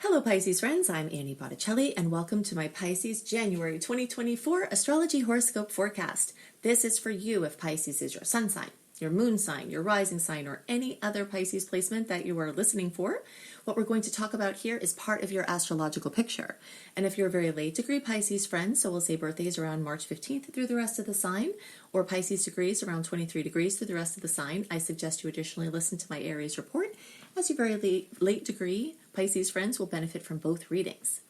Hello Pisces friends, I'm Annie Botticelli and welcome to my Pisces January 2024 Astrology Horoscope Forecast. This is for you if Pisces is your sun sign, your moon sign, your rising sign, or any other Pisces placement that you are listening for. What we're going to talk about here is part of your astrological picture. And if you're a very late degree Pisces friend, so we'll say birthdays around March 15th through the rest of the sign, or Pisces degrees around 23 degrees through the rest of the sign, I suggest you additionally listen to my Aries report, as your very late degree Pisces friends will benefit from both readings.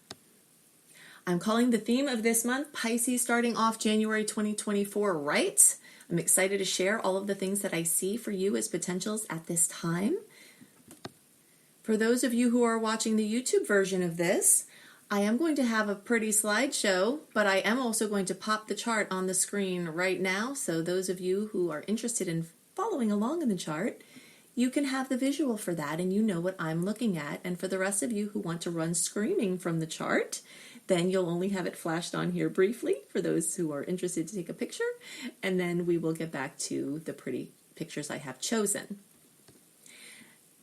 I'm calling the theme of this month Pisces starting off January 2024 right. I'm excited to share all of the things that I see for you as potentials at this time. For those of you who are watching the YouTube version of this, I am going to have a pretty slideshow, but I am also going to pop the chart on the screen right now. So those of you who are interested in following along in the chart, you can have the visual for that and you know what I'm looking at. And for the rest of you who want to run screaming from the chart, then you'll only have it flashed on here briefly for those who are interested to take a picture. And then we will get back to the pretty pictures I have chosen.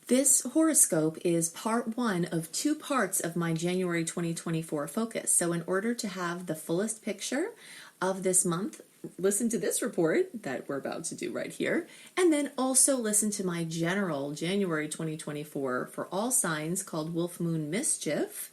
This horoscope is part one of two parts of my January 2024 focus. So in order to have the fullest picture of this month, listen to this report that we're about to do right here, and then also listen to my general January 2024 for all signs called Wolf Moon Mischief.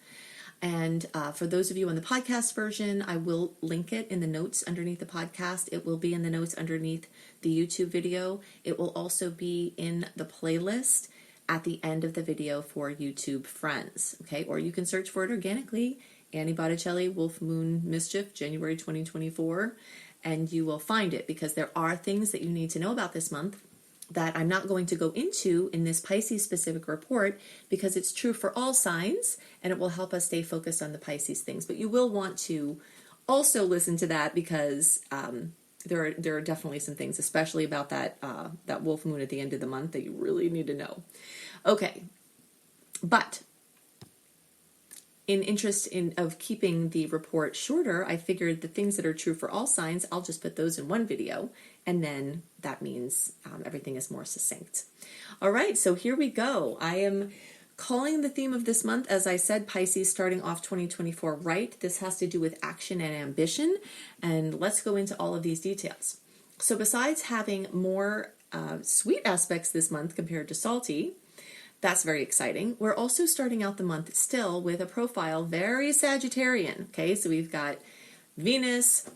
And for those of you on the podcast version, I will link it in the notes underneath the podcast. It will be in the notes underneath the YouTube video. It will also be in the playlist at the end of the video for YouTube friends, okay? Or you can search for it organically, Annie Botticelli, Wolf Moon Mischief, January 2024, and you will find it because there are things that you need to know about this month that I'm not going to go into in this Pisces specific report because it's true for all signs and it will help us stay focused on the Pisces things. But you will want to also listen to that because there are definitely some things, especially about that wolf moon at the end of the month, that you really need to know. Okay, but in interest of keeping the report shorter, I figured the things that are true for all signs, I'll just put those in one video, and then that means everything is more succinct. All right, so here we go. I am calling the theme of this month, as I said, Pisces starting off 2024 right. This has to do with action and ambition, and let's go into all of these details. So besides having more sweet aspects this month compared to salty, that's very exciting. We're also starting out the month still with a profile very Sagittarian. Okay, so we've got Venus,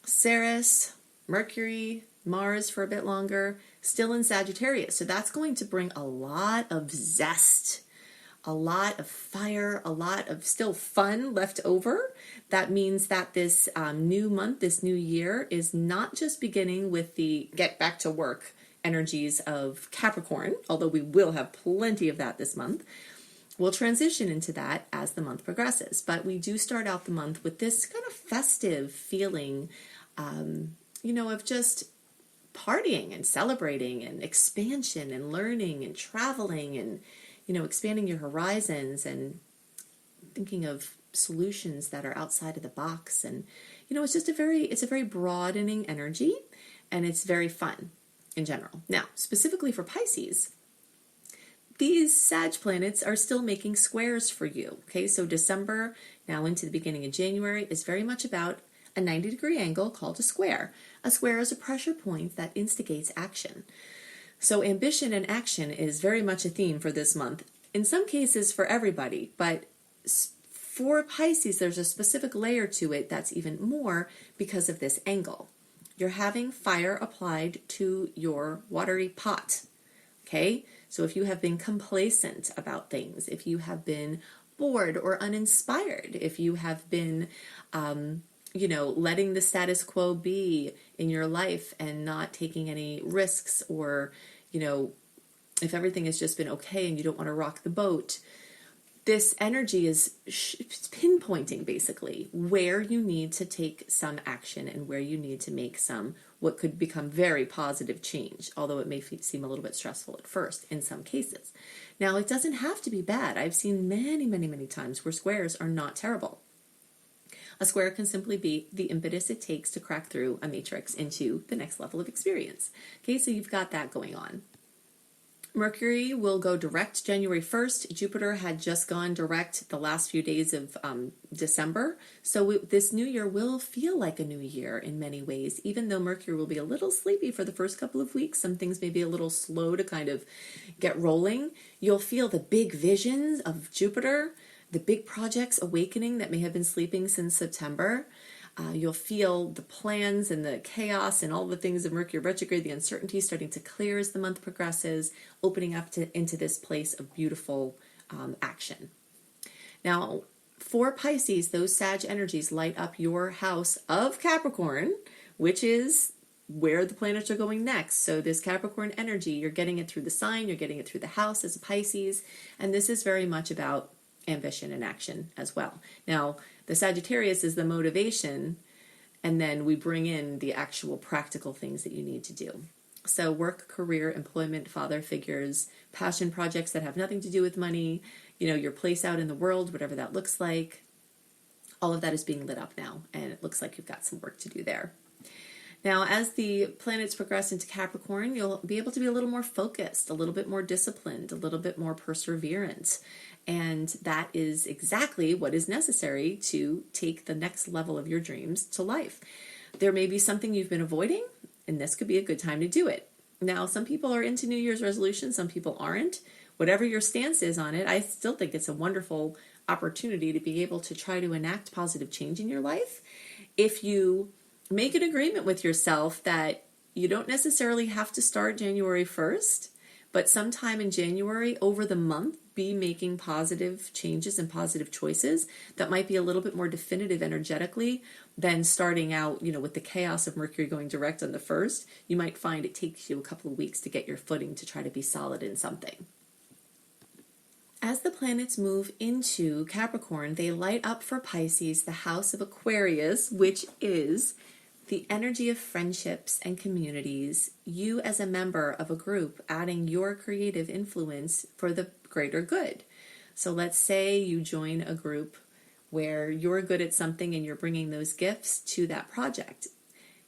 Ceres, Mercury, Mars for a bit longer, still in Sagittarius. So that's going to bring a lot of zest, a lot of fire, a lot of still fun left over. That means that this new month, this new year, is not just beginning with the get back to work energies of Capricorn, although we will have plenty of that this month. We'll transition into that as the month progresses, but we do start out the month with this kind of festive feeling, of just partying and celebrating and expansion and learning and traveling and, expanding your horizons and thinking of solutions that are outside of the box. And, it's just it's a very broadening energy and it's very fun in general. Now, specifically for Pisces, these Sag planets are still making squares for you. Okay, so December, now into the beginning of January, is very much about a 90-degree angle called a square. A square is a pressure point that instigates action. So ambition and action is very much a theme for this month. In some cases for everybody, but for Pisces, there's a specific layer to it that's even more because of this angle. You're having fire applied to your watery pot, okay? So if you have been complacent about things, if you have been bored or uninspired, if you have been, letting the status quo be in your life and not taking any risks, or, if everything has just been okay and you don't want to rock the boat, this energy is pinpointing basically where you need to take some action and where you need to make some what could become very positive change, although it may seem a little bit stressful at first in some cases. Now, it doesn't have to be bad. I've seen many, many, many times where squares are not terrible. A square can simply be the impetus it takes to crack through a matrix into the next level of experience. Okay, so you've got that going on. Mercury will go direct January 1st. Jupiter had just gone direct the last few days of December. So this new year will feel like a new year in many ways. Even though Mercury will be a little sleepy for the first couple of weeks, some things may be a little slow to kind of get rolling. You'll feel the big visions of Jupiter, the big projects awakening that may have been sleeping since September. You'll feel the plans and the chaos and all the things of Mercury retrograde, the uncertainty starting to clear as the month progresses, opening up into this place of beautiful action. Now, for Pisces, those Sag energies light up your house of Capricorn, which is where the planets are going next. So this Capricorn energy, you're getting it through the sign, you're getting it through the house as a Pisces, and this is very much about ambition and action as well. Now, the Sagittarius is the motivation, and then we bring in the actual practical things that you need to do. So work, career, employment, father figures, passion projects that have nothing to do with money, your place out in the world, whatever that looks like. All of that is being lit up now, and it looks like you've got some work to do there. Now, as the planets progress into Capricorn, you'll be able to be a little more focused, a little bit more disciplined, a little bit more perseverant. And that is exactly what is necessary to take the next level of your dreams to life. There may be something you've been avoiding, and this could be a good time to do it. Now, some people are into New Year's resolutions, some people aren't. Whatever your stance is on it, I still think it's a wonderful opportunity to be able to try to enact positive change in your life. If you make an agreement with yourself that you don't necessarily have to start January 1st, but sometime in January, over the month, be making positive changes and positive choices that might be a little bit more definitive energetically than starting out, with the chaos of Mercury going direct on the 1st. You might find it takes you a couple of weeks to get your footing to try to be solid in something. As the planets move into Capricorn, they light up for Pisces the house of Aquarius, which is the energy of friendships and communities, you as a member of a group adding your creative influence for the greater good. So let's say you join a group where you're good at something and you're bringing those gifts to that project.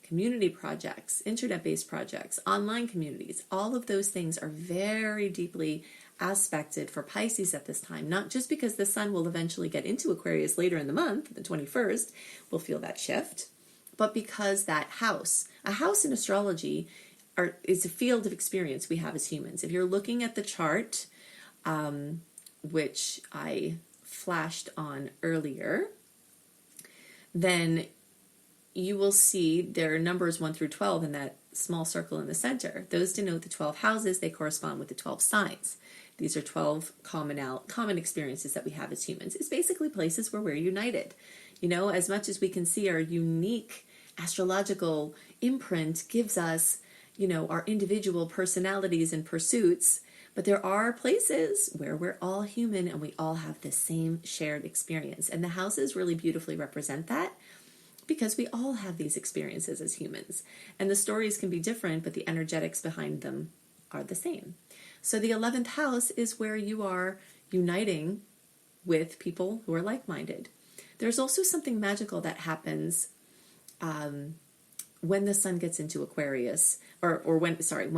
Community projects, internet-based projects, online communities, all of those things are very deeply aspected for Pisces at this time, not just because the sun will eventually get into Aquarius later in the month, the 21st, we'll feel that shift, but because a house in astrology is a field of experience we have as humans. If you're looking at the chart, which I flashed on earlier, then you will see there are numbers 1 through 12 in that small circle in the center. Those denote the 12 houses. They correspond with the 12 signs. These are 12 common experiences that we have as humans. It's basically places where we're united. As much as we can see our unique astrological imprint gives us, our individual personalities and pursuits, but there are places where we're all human and we all have the same shared experience. And the houses really beautifully represent that because we all have these experiences as humans. And the stories can be different, but the energetics behind them are the same. So the 11th house is where you are uniting with people who are like-minded. There's also something magical that happens when the sun gets into Aquarius, when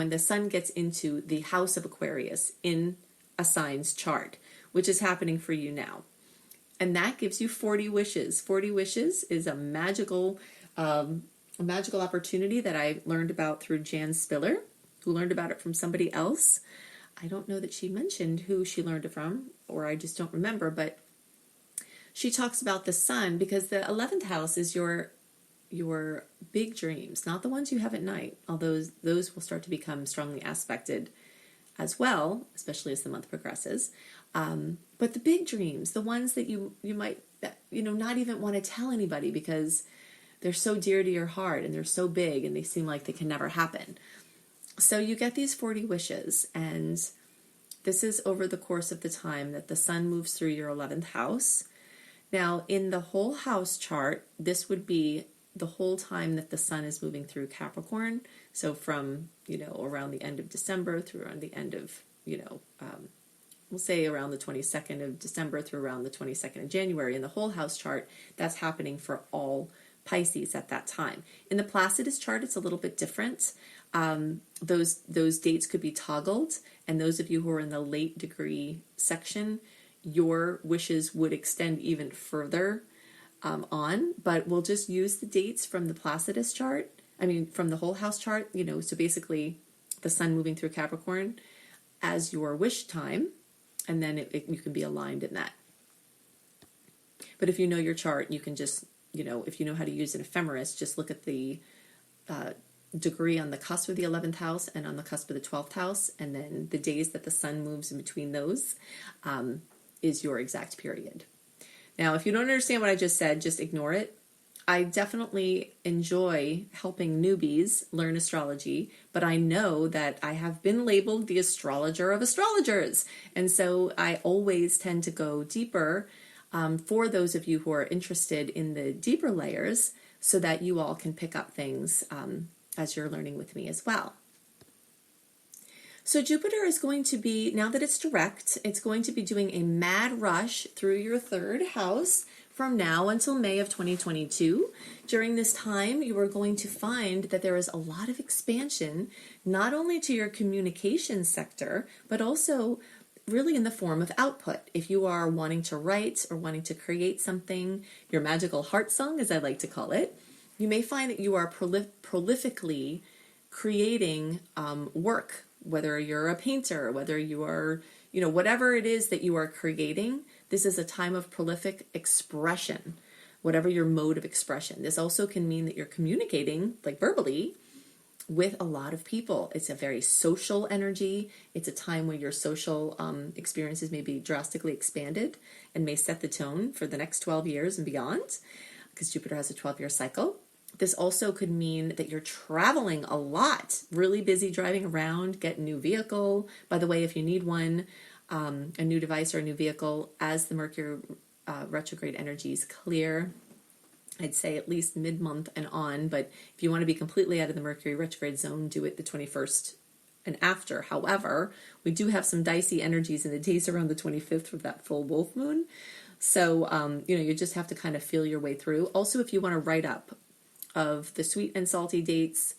the sun gets into the house of Aquarius in a sign's chart, which is happening for you now. And that gives you 40 wishes. 40 wishes is a magical opportunity that I learned about through Jan Spiller, who learned about it from somebody else. I don't know that she mentioned who she learned it from, or I just don't remember, but she talks about the sun because the 11th house is your big dreams, not the ones you have at night, although those will start to become strongly aspected as well, especially as the month progresses. But the big dreams, the ones that you might, not even want to tell anybody because they're so dear to your heart and they're so big and they seem like they can never happen. So you get these 40 wishes, and this is over the course of the time that the sun moves through your 11th house. Now, in the whole house chart, this would be the whole time that the sun is moving through Capricorn. So from, around the end of December through around the end of, we'll say around the 22nd of December through around the 22nd of January. In the whole house chart, that's happening for all Pisces at that time. In the Placidus chart, it's a little bit different. those dates could be toggled, and those of you who are in the late degree section, your wishes would extend even further on, but we'll just use the dates from the Placidus chart, from the whole house chart, so basically the sun moving through Capricorn as your wish time, and then you can be aligned in that. But if you know your chart, you can just, if you know how to use an ephemeris, just look at the degree on the cusp of the 11th house and on the cusp of the 12th house, and then the days that the sun moves in between those is your exact period. Now, if you don't understand what I just said, just ignore it. I definitely enjoy helping newbies learn astrology, but I know that I have been labeled the astrologer of astrologers. And so I always tend to go deeper for those of you who are interested in the deeper layers, so that you all can pick up things as you're learning with me as well. So Jupiter is going to be, now that it's direct, it's going to be doing a mad rush through your third house from now until May of 2022. During this time, you are going to find that there is a lot of expansion, not only to your communication sector, but also really in the form of output. If you are wanting to write or wanting to create something, your magical heart song, as I like to call it, you may find that you are prolifically creating work, whether you're a painter, whether you are, whatever it is that you are creating. This is a time of prolific expression, whatever your mode of expression. This also can mean that you're communicating, like verbally, with a lot of people. It's a very social energy. It's a time where your social experiences may be drastically expanded and may set the tone for the next 12 years and beyond, because Jupiter has a 12-year cycle. This also could mean that you're traveling a lot, really busy driving around, get a new vehicle. By the way, if you need one, a new device or a new vehicle, as the Mercury retrograde energies clear, I'd say at least mid-month and on, but if you want to be completely out of the Mercury retrograde zone, do it the 21st and after. However, we do have some dicey energies in the days around the 25th of that full wolf moon. So, you just have to kind of feel your way through. Also, if you want to write up of the sweet and salty dates,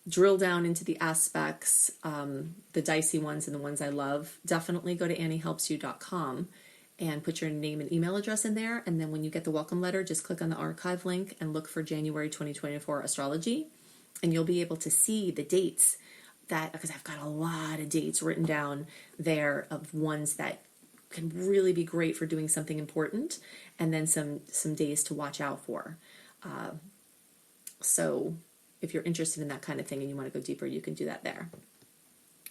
drill down into the aspects, the dicey ones and the ones I love, definitely go to anniehelpsyou.com and put your name and email address in there. And then when you get the welcome letter, just click on the archive link and look for January 2024 astrology. And you'll be able to see the dates because I've got a lot of dates written down there of ones that can really be great for doing something important, and then some days to watch out for. So if you're interested in that kind of thing and you want to go deeper, you can do that there.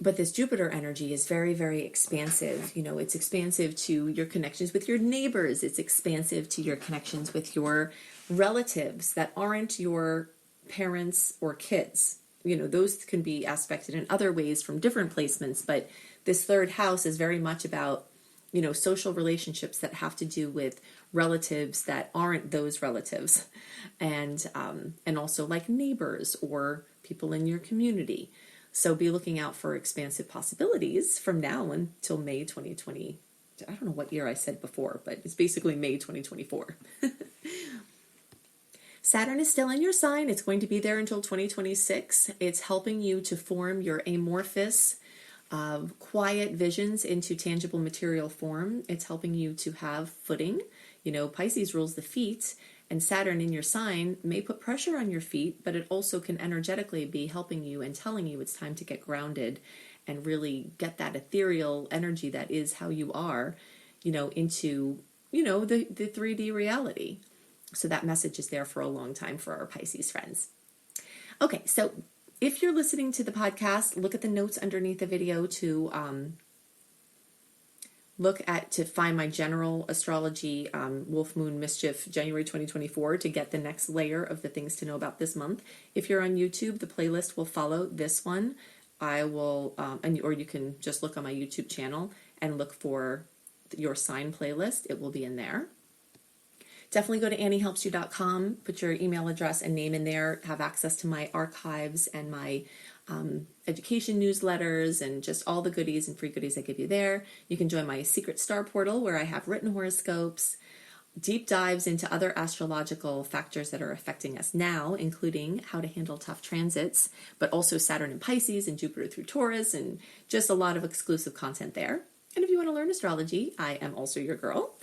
But this Jupiter energy is very, very expansive. It's expansive to your connections with your neighbors. It's expansive to your connections with your relatives that aren't your parents or kids. Those can be aspected in other ways from different placements, but this third house is very much about, social relationships that have to do with relatives that aren't those relatives, and also like neighbors or people in your community. So be looking out for expansive possibilities from now until May 2020. I don't know what year I said before, but it's basically May 2024. Saturn is still in your sign. It's going to be there until 2026. It's helping you to form your amorphous, quiet visions into tangible material form. It's helping you to have footing. Pisces rules the feet, and Saturn in your sign may put pressure on your feet, but it also can energetically be helping you and telling you it's time to get grounded and really get that ethereal energy that is how you are, into, the 3D reality. So that message is there for a long time for our Pisces friends. Okay, so if you're listening to the podcast, look at the notes underneath the video to find my general astrology Wolf Moon Mischief January 2024 to get the next layer of the things to know about this month. If you're on YouTube, the playlist will follow this one. I will, or you can just look on my YouTube channel and look for your sign playlist. It will be in there. Definitely go to anniehelpsyou.com, put your email address and name in there, have access to my archives and my education newsletters and just all the goodies and free goodies I give you there. You can join my secret star portal where I have written horoscopes, deep dives into other astrological factors that are affecting us now, including how to handle tough transits, but also Saturn in Pisces and Jupiter through Taurus, and just a lot of exclusive content there. And if you want to learn astrology, I am also your girl.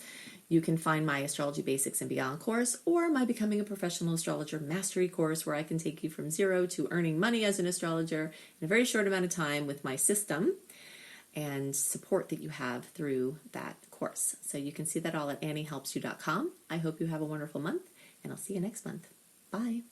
You can find my Astrology Basics and Beyond course or my Becoming a Professional Astrologer Mastery Course, where I can take you from zero to earning money as an astrologer in a very short amount of time with my system and support that you have through that course. So you can see that all at anniehelpsyou.com. I hope you have a wonderful month, and I'll see you next month. Bye.